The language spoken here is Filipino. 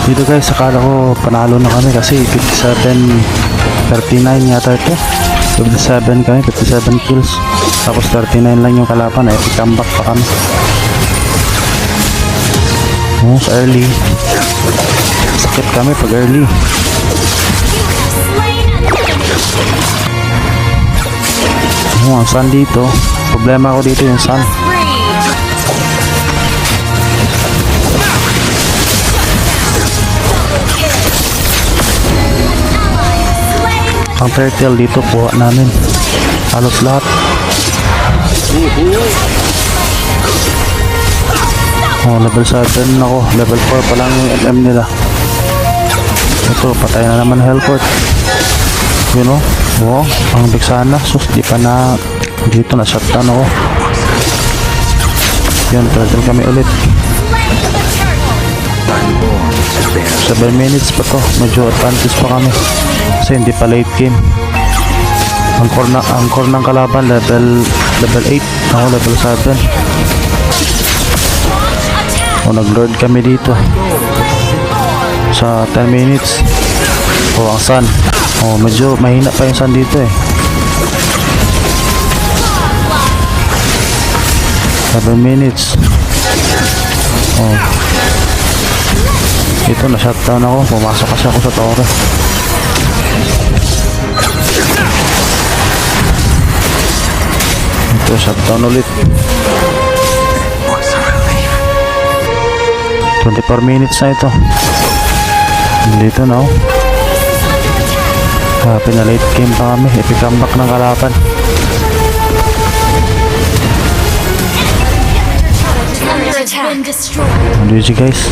Dito guys, akala ko panalo na kami kasi 57-39 yata ito. 57 kami, 57 kills. Tapos 39 lang yung kalaban. Epic comeback pa kami. Oh, sa early. Sakit kami pag early. Oh, ang sun dito. Problema ko dito yung sun. Ang turtle dito kuha namin halos lahat. Oh, level 7 ako, level 4 pa lang yung MM nila. Ito, patay na naman Hellcourt. You know, wow, ang big sana. Sus, di pa na dito na shutdown ako. Yun, turtle kami ulit. 7 minutes pa to, medyo advantage pa kami kasi hindi pa late game. Ang core ng kalaban level 8, ako level 7. Nag-lord kami dito sa 10 minutes. Ang sun, medyo mahina pa yung sun dito eh. 7 minutes. Ito na shutdown ako, pumasok kasi ako sa tore. Ito shutdown ulit. 24 minutes na ito. Dito na pinalate game pa kami. Epic comeback ng kalaban. Ano yun guys?